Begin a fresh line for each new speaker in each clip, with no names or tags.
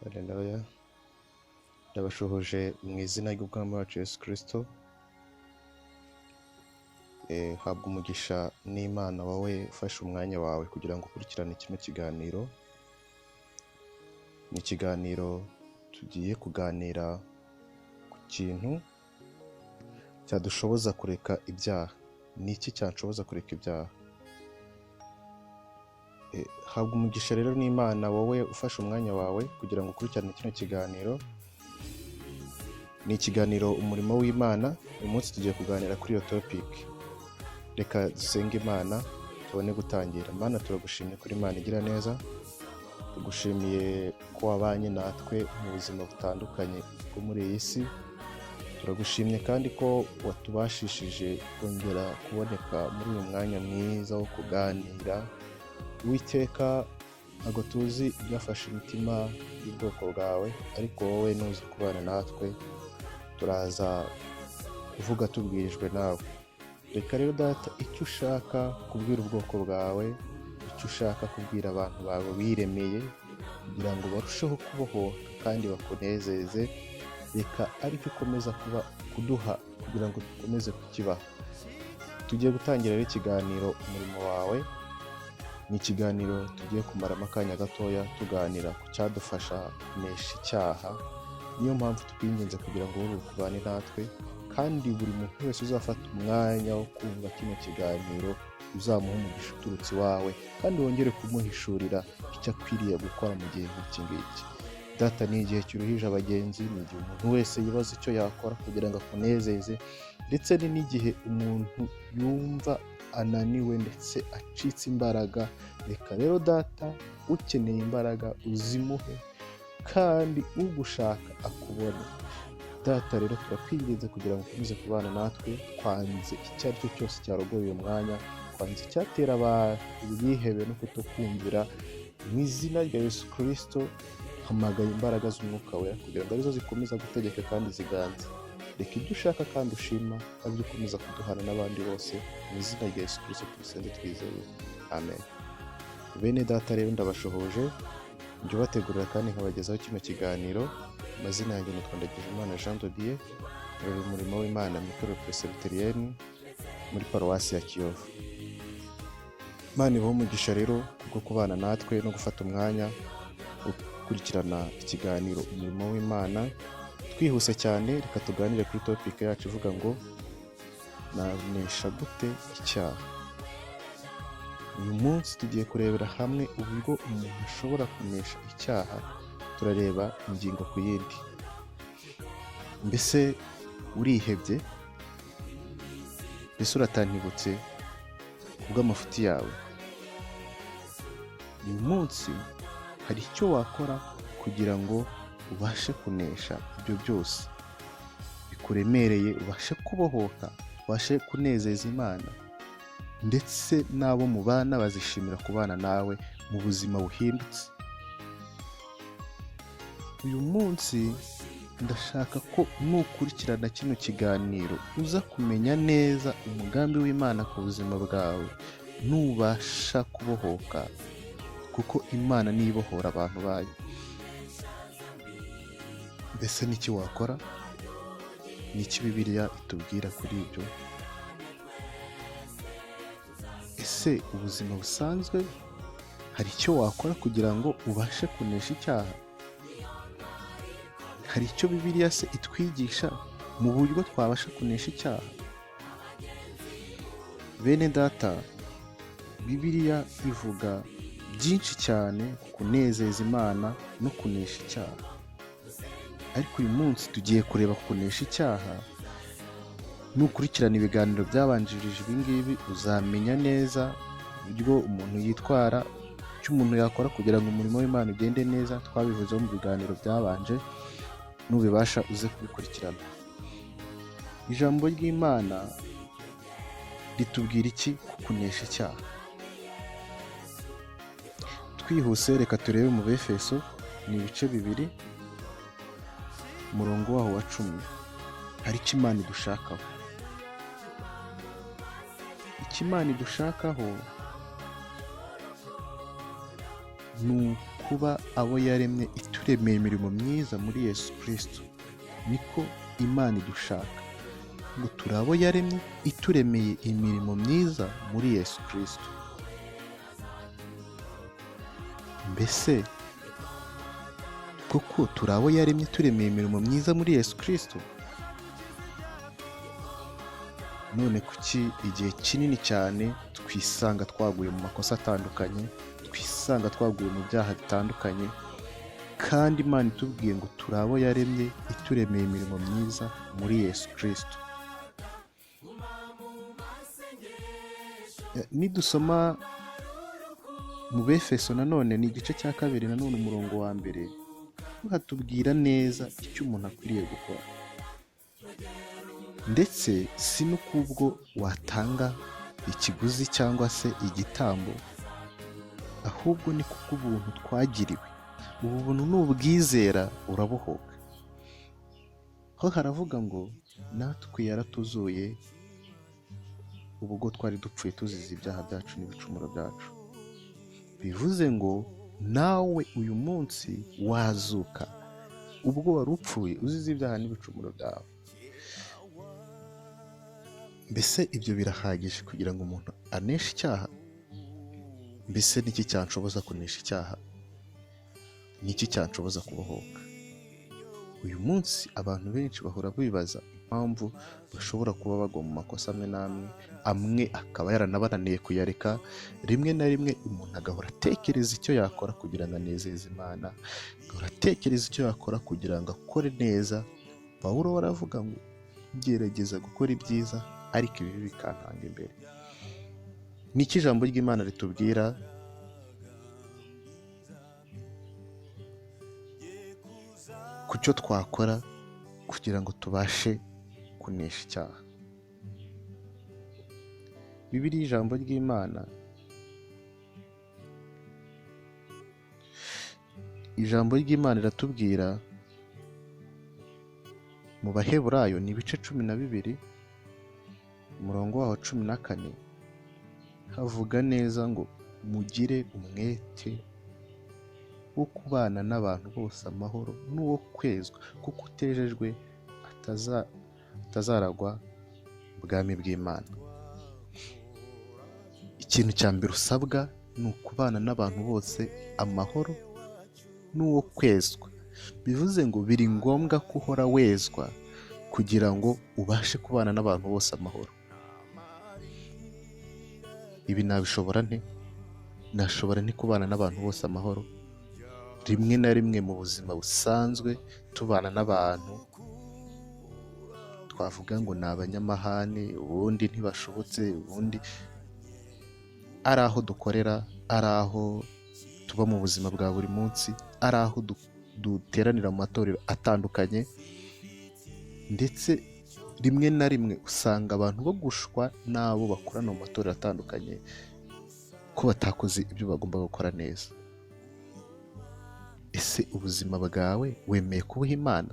Haleluya. Ndabashuhuje mu izina ry'Umwami wacu Yesu Kristo. Habwa umugisha n'Imana wowe ufashe umwanya wawe kugira ngo ukurikirane kino kiganiro. Ni ikiganiro tugiye kuganira ku kintu cyadushoboza kureka ibyaha. Ni iki cyanshoboza kureka ibyaha? Habwa umugisha rero n'Imana wowe ufashe umwanya wawe kugira ngo ukurikirane kino kiganiro. Ni ikiganiro umurimo w'Imana. Uyu munsi tugiye kuganira kuri iyo topic. Reka dusenge Imana tubone gutangira. Mana, turagushimye kuri Imana igira neza. Tugushimiye ko wabanye natwe mu buzima butandukanye bwo muri iyi si. Turagushimye kandi ko watubashishije kongera kuboneka muri uyu mwanya mwiza wo kuganira. Uwiteka, ntabwo tuzi ibyafashe imitima y'ubwoko bwawe, ariko wowe nuzi kubana natwe. Turaza kuvuga tubwirijwe nawe. Reka rero Data, icyo ushaka kubwira ubwoko bwawe, icyo ushaka kubwira abantu bawe wiremeye kugira ngo barusheho kubohoka kandi bakunezeze, reka aricyo ukomeza kuduha kugira ngo dukomeze kukibaha. Tugiye gutangira rero ikiganiro umurimo wawe. Ni ikiganiro tugiye kumaramo akanya gatoya tuganira ku cyadufasha kunesha icyaha. Niyo mpamvu tukwinginze kugira ngo wowe kubane natwe, kandi buri muntu wese uzafata umwanya wo kumva kino kiganiro uzamuha umugisha uturutse iwawe, kandi wongere kumuhishurira icyo akwiriye gukora mu gihe nk'iki ngiki. Data, ni igihe kiruhije abagenzi, ni igihe umuntu wese yibaza icyo yakora kugira ngo akunezeze, ndetse ni n'igihe umuntu yumva ananiwe ndetse acitse imbaraga. Reka rero Data, ukeneye imbaraga uzimuhe, kandi ugushaka akubona. Data rero turakwinginze kugira ngo ukomeze kubana natwe. Twanze icyo ari cyo cyose cyarogoye uyu mwanya, twanze icyatera abantu ubwihebe no kutukumvira. Mu izina rya Yesu Kristo hamagaye imbaraga z'umwuka wera kugira ngo arizo zikomeza gutegeka kandi ziganze. Reka ibyo ushaka kandi ushima abyo ukomeza kuduhana n'abandi bose. Mu izina rya Yesu Kristo tubisenze twizeye, amen. Bene Data rero ndabashuhuje, njye ubategurira kandi nkabagezaho kino kiganiro. Amazina yanjye ni Twandagijimana Jean de Dieu, rero umurimo w'Imana mu itorero Presbyterienne muri paruwasi ya Kiyovu. Imana ibahe umugisha rero kubwo kubana natwe no gufata umwanya gukurikirana ikiganiro umurimo w'Imana. Twihuse cyane, reka tuganire kuri topic yacu ivuga ngo nanesha gute icyaha. Uyu munsi tugiye kurebera hamwe uburyo umuntu ashobora kunesha icyaha. Turareba ingingo ku yindi. Mbese urihebye? Mbese uratantibutse kubw'amafuti yawe? Uyu munsi hari icyo wakora kugira ngo ubashe kunesha ibyo byose bikuremereye, ubashe kubohoka, ubashe kunezeza Imana, ndetse n'abo mubana bazishimira kubana nawe mu buzima buhindutse. Uyu munsi ndashaka ko nukurikirana kino kiganiro uza kumenya neza umugambi w'Imana ku buzima bwawe, nubasha kubohoka, kuko Imana niyo ibohora abantu bayo. Mbese n'iki wakora? N'iki Bibiliya itubwira kuri ibyo? Ese ubuzima busanzwe hari icyo wakora kugira ngo ubashe kunesha icyaha? Hari icyo Bibiliya se itwigisha mu buryo twabasha kunesha icyaha? Bene Data, Bibiliya ivuga byinshi cyane ku kunezeza Imana no kunesha icyaha, ariko uyu munsi tugiye kureba kunesha icyaha. Nukurikirana ibiganiro byabanjirije ibi ngibi uzamenya neza uburyo umuntu yitwara, icyo umuntu yakora kugira ngo umurimo w'Imana ugende neza. Twabivuzeho mu biganiro byabanje, nubibasha uze kubikurikirana. Ijambo ry'Imana ritubwira iki ku kunesha icyaha? Twihuse reka turebe mu Befeso, ni ibice 2, umurongo waho wa 10. Hari icyo Imana idushakaho. Icyo Imana idushakaho ni kuba abo yaremye ituremeye imirimo myiza muri Yesu Kristo. Niko Imana idushaka, ngo turi abo yaremye ituremeye imirimo myiza muri Yesu Kristo. Mbese koko turi abo yaremye ituremeye imirimo myiza muri Yesu Kristo? None kuki igihe kinini cyane twisanga twaguye mu makosa atandukanye, twisanga twaguye mu byaha bitandukanye, kandi Imana itubwiye ngo turi abo yaremye ituremeye imirimo myiza muri Yesu Kristo? Nidusoma mu Befeso nanone ni igice cya 2 nanone umurongo wa 1, hatubwira neza icyo umuntu akwiriye gukora. Ndetse si n'ukubwo watanga ikiguzi cyangwa se igitambo, ahubwo ni kubw'ubuntu twagiriwe. Ubu buntu n'ubwizera urabohoka. Ho haravuga ngo natwe yaratuzuye ubwo twari dupfuye tuzize ibyaha byacu n'ibicumuro byacu. Bivuze ngo nawe uyu munsi wazuka ubwo wari upfuye uzize ibyaha n'ibicumuro byawe. Mbese ibyo birahagije kugira ngo umuntu aneshe icyaha? Mbese niki cyanshoboza kunesha icyaha? Niki cyanshoboza kubohoka? Uyu munsi abantu benshi bahora bibaza impamvu bashobora kuba bagwa mu makosa amwe n'amwe, amwe akaba yaranabananiye kuyareka. Rimwe na rimwe umuntu agahora atekereza icyo yakora kugira ngo anezeze Imana, agahora atekereza icyo yakora kugira ngo akore neza. Pawulo waravuga ngo gerageza gukora ibyiza ariko ibibi bikantanga imbere. Niki ijambo ry'Imana ritubwira? Ku cyo twakora kugira ngo tubashe kunesha icyaha. Bibiliya ijambo ry'Imana, ijambo ry'Imana riratubwira mu Baheburayo ni ibice 12 umurongo waho 14, havuga neza ngo mugire umwete wo kubana n'abantu bose amahoro n'uwo kwezwa, kuko utejejwe atazaragwa ubwami bw'Imana. Ikintu cya mbere usabwa ni ukubana n'abantu bose amahoro n'uwo kwezwa. Bivuze ngo biri ngombwa ko uhora wezwa kugira ngo ubashe kubana n'abantu bose amahoro. Ibi nabishobora nte? Nashobora ni kubana n'abantu bose amahoro? Rimwe na rimwe mu buzima busanzwe tubana n'abantu twavuga ngo ni abanyamahane, ubundi ntibashobotse, ubundi ari aho dukorera, ari aho tuba mu buzima bwa buri munsi, ari aho duteranira mu matorero atandukanye. Ndetse rimwe na rimwe usanga abantu bagushwa n'abo bakorana mu matorero atandukanye ko batakoze ibyo bagomba gukora neza. Ese ubuzima bwawe wemeye kubuha Imana?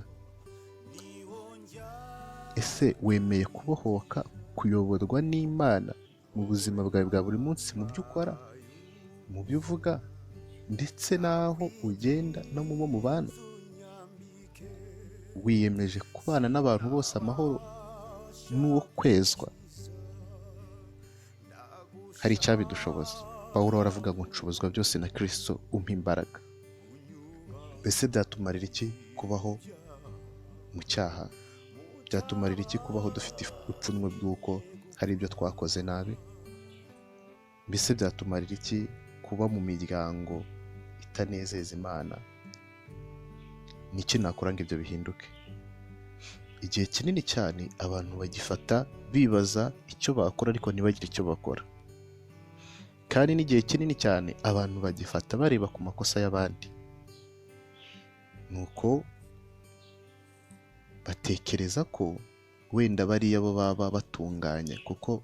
Ese wemeye kubohoka, kuyoborwa n'Imana mu buzima bwawe bwa buri munsi, mu byo ukora, mu byo uvuga, ndetse n'aho ugenda no mu bo mubana? Wiyemeje kubana n'abantu bose amahoro n'uwo kwezwa? Hari icyabidushoboza. Pawulo aravuga ngo nshobozwa byose na Kristo umpa imbaraga. Mbese byatumarira iki kubaho mu cyaha? Byatumarira iki kubaho dufite ipfunwe bw'uko hari ibyo twakoze nabi? Mbese byatumarira iki kuba mu miryango itanezeza Imana? Niki nakora ngo ibyo bihinduke? Igihe kinini cyane abantu bagifata bibaza icyo bakora ariko ntibagire icyo bakora. Kandi n'igihe kinini cyane abantu bagifata bareba ku makosa y'abandi. Nuko batekereza ko wenda bariya bo baba batunganye, kuko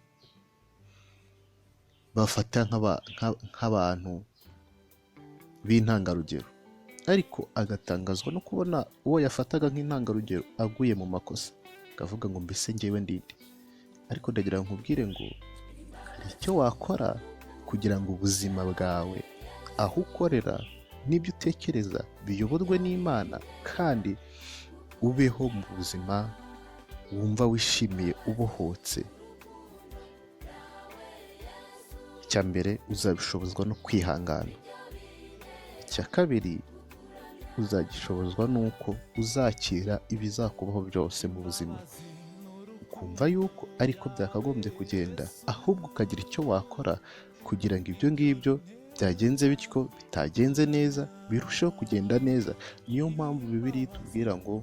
bafata nk'abantu b'intangarugero, ariko agatangazwa no kubona uwo yafataga nk'intangarugero aguye mu makosa, akavuga ngo mbese njyewe ndinde. Ariko ndagira ngo nkubwire ngo hari icyo wakora kugira ngo ubuzima bwawe aho ukorera n'ibyo utekereza biyoborwe n'Imana, kandi ubeho mu buzima wumva wishimiye ubohotse. Icya mbere, uzabishobozwa no kwihangana. Icya kabiri, uzagishobozwa n'uko uzakira ibizakubaho byose mu buzima, ukumva yuko ariko byakagombye kugenda, ahubwo ukagira icyo wakora kugira ngo ibyo ngibyo byagenze bityo bitagenze neza birusheho kugenda neza. Niyo mpamvu Bibiliya itubwira ngo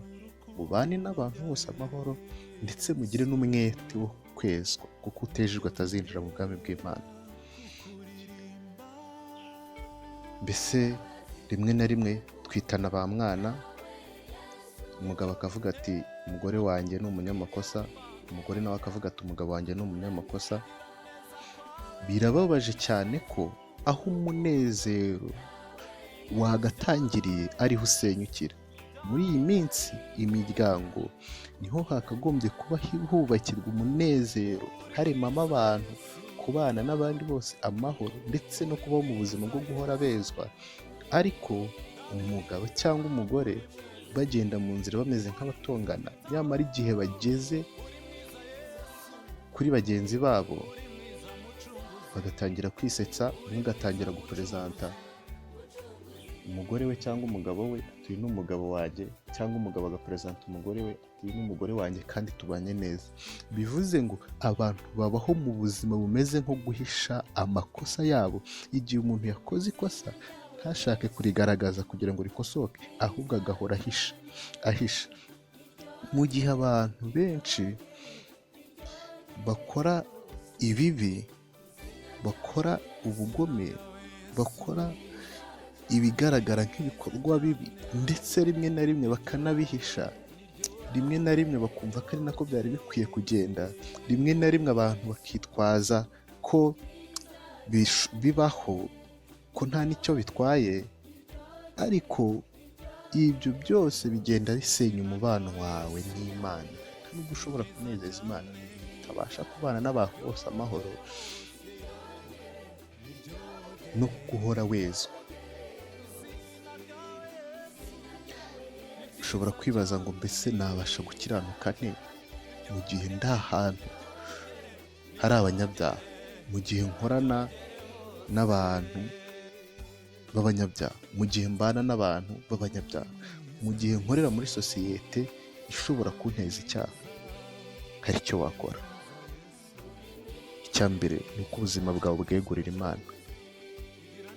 mubane n'abantu bose amahoro, ndetse mugire n'umwete wo kwezwa, kuko utejejwe atazinjira mu bwami bw'Imana. Mbese rimwe na rimwe twitana ba mwana, umugabo akavuga ati umugore wanjye ni umunyamakosa, umugore nawe akavuga ati umugabo wanjye ni umunyamakosa. Birababaje cyane ko aho umunezero wagatangiriye ariho usenyukira. Muri iyi minsi imiryango niho hakagombye kuba hubakirwa umunezero, haremamo abantu kubana n'abandi bose amahoro, ndetse no kubaho mu buzima bwo guhora bezwa. Ariko umugabo cyangwa umugore bagenda mu nzira bameze nk'abatongana, nyamara igihe bageze kuri bagenzi babo bagatangira kwisetsa, umwe agatangira guperezanta umugore we cyangwa umugabo we, uyu ni umugabo wanjye, cyangwa umugabo agaperezanta umugore we, uyu ni umugore wanjye kandi tubanye neza. Bivuze ngo abantu babaho mu buzima bumeze nko guhisha amakosa yabo. Igihe umuntu yakoze ikosa ntashake kurigaragaza kugira ngo rikosoke, ahubwo agahora ahisha. Mu gihe abantu benshi bakora ibibi, bakora ubugome, bakora ibigaragara nk'ibikorwa bibi, ndetse rimwe na rimwe bakanabihisha, rimwe na rimwe bakumva ko ari nako byari bikwiye kugenda, rimwe na rimwe abantu bakitwaza ko bibaho, ko nta n'icyo bitwaye. Ariko ibyo byose bigenda bisenya umubano wawe n'Imana. Nubwo ushobora kunezeza Imana, utabasha kubana n'abantu bose amahoro no guhora wezwa. Ushobora kwibaza ngo mbese nabasha gukiranuka nte mu gihe ndi ahantu hari abanyabyaha, mu gihe nkorana n'abantu b'abanyabyaha, mu gihe mbana n'abantu b'abanyabyaha, mu gihe nkorera muri sosiyete ishobora kunteza icyaha? Hari icyo wakora. Icya mbere ni uko ubuzima bwawe bwegurira Imana.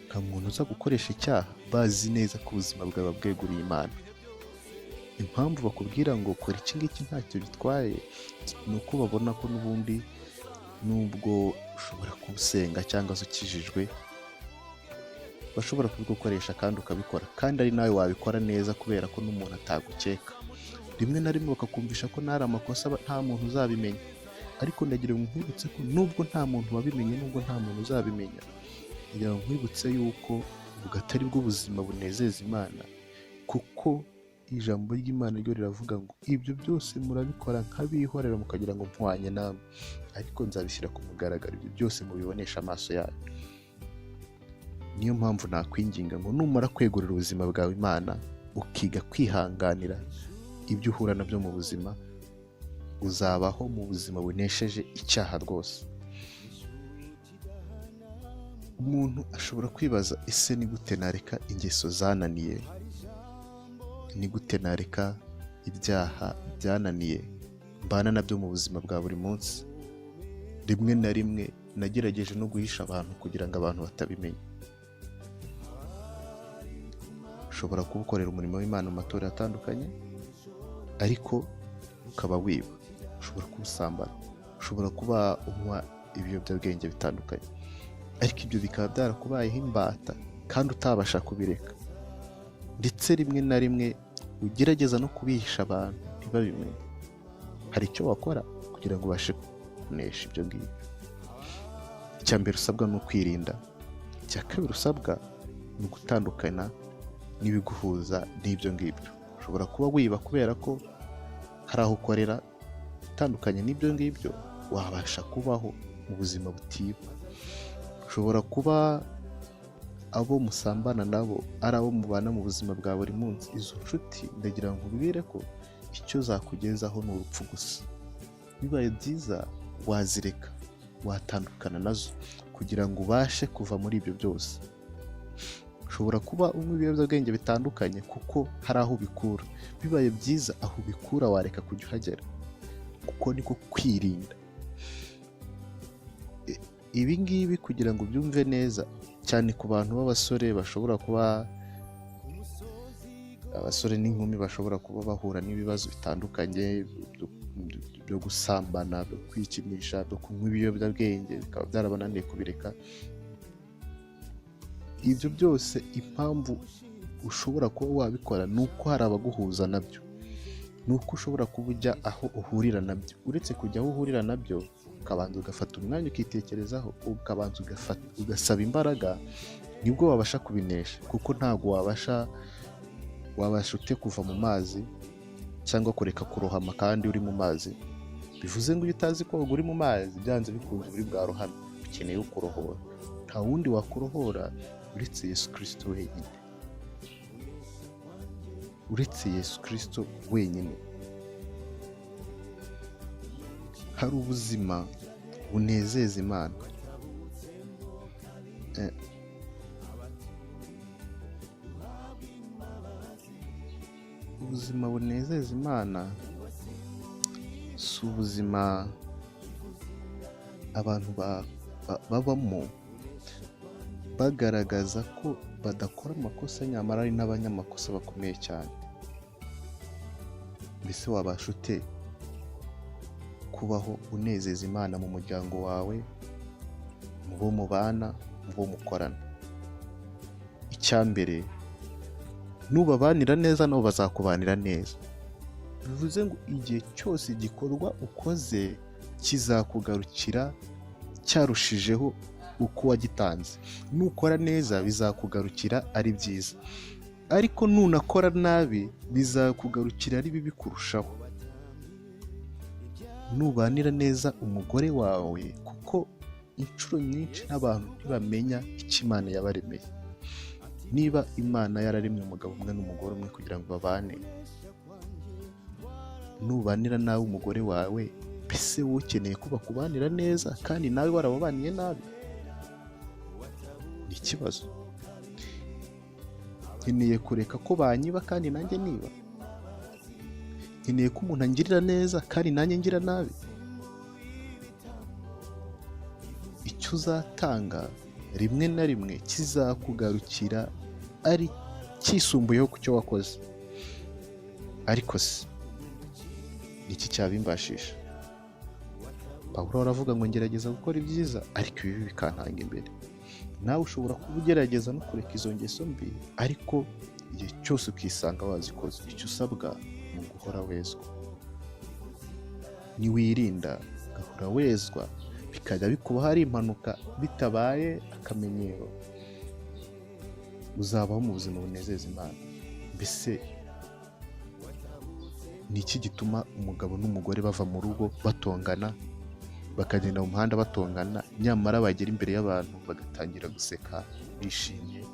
Nta muntu uza gukoresha icyaha bazi neza ko ubuzima bwawe bweguriye Imana. Impamvu bakubwira ngo kora iki ngiki ntacyo bitwaye, ni uko babona ko n'ubundi nubwo ushobora kubusenga cyangwa se ukijijwe, bashobora kubigukoresha kandi ukabikora, kandi ari nawe wabikora neza kubera ko n'umuntu atagukeka. Rimwe na rimwe bakakumvisha ko ntari amakosa nta muntu uzabimenya, ariko ndagira ngo nkwibutse ko nubwo nta muntu wabimenye, nubwo nta muntu uzabimenya, ndagira ngo nkwibutse yuko ubwo atari bwo buzima bunezeza Imana, kuko ijambo ry'Imana ryo riravuga ngo ibyo byose murabikora nk'abihorera mukagira ngo mpwanye namwe, ariko nzabishyira ku mugaragaro ibyo byose mubibonesha amaso yanyu. Niyo mpamvu nakwinginga ngo numara kwegurira ubuzima bwawe Imana, ukiga kwihanganira ibyo uhura nabyo mu buzima, uzabaho mu buzima bunesheje icyaha rwose. Umuntu ashobora kwibaza, ese ni gute nareka ingeso zananiye? Ni gute nareka ibyaha byananiye mbana nabyo mu buzima bwa buri munsi? Rimwe na rimwe nagerageje no guhisha abantu kugira ngo abantu batabimenya. Ushobora kubukorera umurimo w'Imana mu matorero atandukanye, ariko ukaba wiba. Ushobora kubusambana, ushobora kuba unywa ibiyobyabwenge bitandukanye, ariko ibyo bikaba byarakubayeho imbata kandi utabasha kubireka. Ndetse rimwe na rimwe ugerageza no kubihisha abantu ntibabimenye. Hari icyo wakora kugira ngo ubashe kunesha ibyo ngibyo? Icya mbere usabwa ni ukwirinda. Icya kabiri usabwa ni ugutandukana n'ibiguhuza n'ibyo ngibyo. Ushobora kuba wiba kubera ko hari aho ukorera, utandukanye n'ibyo ngibyo wabasha kubaho mu buzima butiba. Ushobora kuba abo musambana nabo ari abo mubana mu buzima bwa buri munsi, izo nshuti ndagira ngo ubwire ko icyo zakugezaho ni urupfu gusa. Bibaye byiza wazireka, watandukana nazo kugira ngo ubashe kuva muri ibyo byose. Ushobora kuba unywa ibiyobyabwenge bitandukanye kuko hari aho ubikura. Bibaye byiza aho ubikura wareka kujya uhagera, kuko niko kwirinda. Ibi ngibi kugira ngo ubyumve neza, cyane ku bantu b'abasore bashobora kuba abasore n'inkumi bashobora kuba bahura n'ibibazo bitandukanye byo gusambana, byo kwikinisha, byo kunywa ibiyobyabwenge bikaba byarabananiye kubireka. Ibyo byose impamvu ushobora kuba wabikora ni uko hari abaguhuza nabyo, ni uko ushobora kuba ujya aho uhurira nabyo. Uretse kujya aho uhurira nabyo, ukabanza ugafata umwanya ukitekerezaho, ukabanza ugasaba imbaraga, nibwo wabasha kubinesha. Kuko ntabwo wabasha ute kuva mu mazi cyangwa kureka kurohama kandi uri mu mazi. Bivuze ngo iyo utazi koga uri mu mazi, byanze bikunze uri bwarohame, ukeneye kurohora. Nta wundi wakurohora uretse Yesu Kristo wenyine, uretse Yesu Kristo wenyine. Hari ubuzima bunezeza Imana. Ubuzima bunezeza Imana si ubuzima abantu babamo bagaragaza ko badakora amakosa, nyamara ari n'abanyamakosa bakomeye cyane. Mbese wabasha ute kubaho unezeza Imana mu muryango wawe, mu bo mubana, mu bo mukorana? Icyambere, nubabanira neza nabo bazakubanira neza. Bivuze ngo igihe cyose igikorwa ukoze kizakugarukira cyarushijeho uko wagitanze. Nukora neza bizakugarukira ari byiza, ariko nunakora nabi bizakugarukira ari bibi kurushaho. Nubanira neza umugore wawe, kuko inshuro nyinshi n'abantu ntibamenya icyo Imana yabaremeye. Niba Imana yararemye umugabo umwe n'umugore umwe kugira ngo babane, nubanira nawe umugore wawe, mbese wowe ukeneye ko bakubanira neza kandi nawe warababaniye nabi? Ni ikibazo. Nkeneye kureka ko banyiba kandi nanjye niba? Nkeneye ko umuntu angirira neza kandi nanjye ngira nabi? Icyo uzatanga rimwe na rimwe kizakugarukira ari kisumbuyeho ku cyo wakoze. Ariko se iki cyabimbashisha? Pawulo aravuga ngo ngerageza gukora ibyiza, ariko ibibi bikantanga imbere. Nawe ushobora kuba ugerageza no kureka izo ngeso mbi, ariko igihe cyose ukisanga wazikoze. Icyo usabwa ni uguhora wezwa. Niwirinda ugahora wezwa, bikajya bikuba hari impanuka bitabaye akamenyero, uzabaho mu buzima bunezeza Imana. Mbese ni iki gituma umugabo n'umugore bava mu rugo batongana, bakagenda mu muhanda batongana, nyamara bagera imbere y'abantu bagatangira guseka bishimye?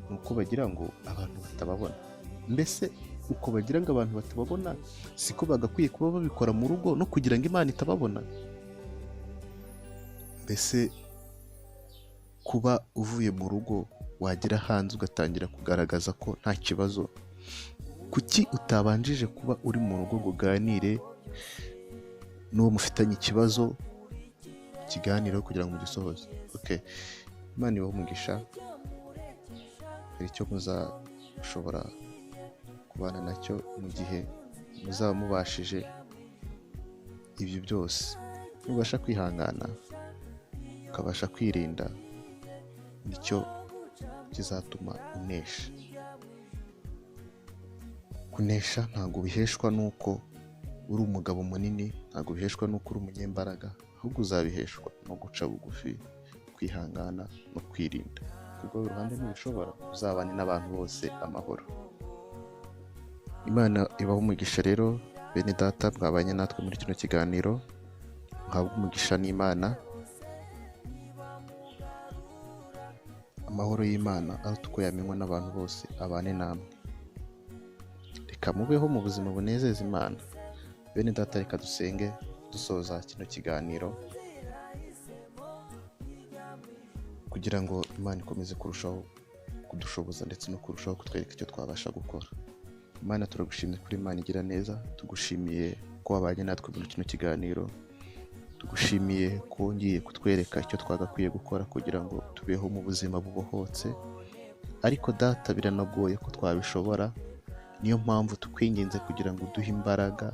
Ni uko bagira ngo abantu batababona. Mbese uko bagira ngo abantu batababona, siko bagakwiye kuba babikora mu rugo no kugira ngo Imana itababona? Mbese kuba uvuye mu rugo wagera hanze ugatangira kugaragaza ko nta kibazo, kuki utabanjije kuba uri mu rugo ngo uganire n'uwo mufitanye ikibazo, ikiganiro kugira ngo mugisohoze? Imana ibahe umugisha. Hari icyo muzashobora kubana nacyo mu gihe muzaba mubashije ibyo byose. Nubasha kwihangana ukabasha kwirinda, nicyo kizatuma unesha. Kunesha ntabwo biheshwa n'uko uri umugabo munini, ntabwo biheshwa n'uko uri umunyembaraga, ahubwo uzabiheshwa no guca bugufi, kwihangana no kwirinda. Urwo ruhande ntibishobora, uzabane n'abantu bose amahoro. Imana ibahe umugisha rero bene data mwabanye natwe muri kino kiganiro. Muhabwe umugisha n'Imana. amahoro y'Imana aruta uko yamenywa n'abantu bose abane namwe. Reka mubeho mu buzima bunezeza Imana. Bene data, reka dusenge dusoza kino kiganiro kugira ngo Imana ikomeze kurushaho kudushoboza ndetse no kurushaho kutwereka icyo twabasha gukora. Imana, turagushimye kuri Imana igira neza, tugushimiye ko wabanye natwe muri kino kiganiro, tugushimiye ko wongeye kutwereka icyo twagakwiye gukora kugira ngo tubeho mu buzima bubohotse. Ariko data, biranagoye ko twabishobora, niyo mpamvu tukwinginze kugira ngo uduhe imbaraga,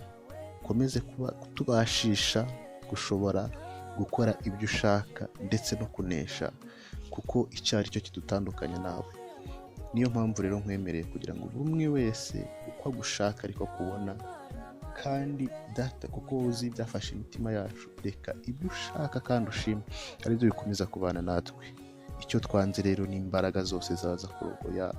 ukomeze kutubashisha gushobora gukora ibyo ushaka ndetse no kunesha, kuko icyaha ari cyo kidutandukanya nawe. Niyo mpamvu rero nkwemereye kugira ngo buri umwe wese uko agushaka ariko kubona, kandi data kuko uzi ibyafashe imitima yacu, reka ibyo ushaka kandi ushima ari byo bikomeza kubana natwe. Icyo twanze rero ni imbaraga zose zaza kurogoya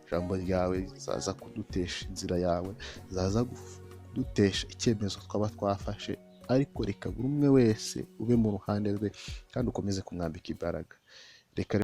ijambo ryawe, zaza kudutesha inzira yawe, zaza kudutesha icyemezo twaba twafashe. Ariko reka buri umwe wese ube mu ruhande rwe kandi ukomeze kumwambika imbaraga. Reka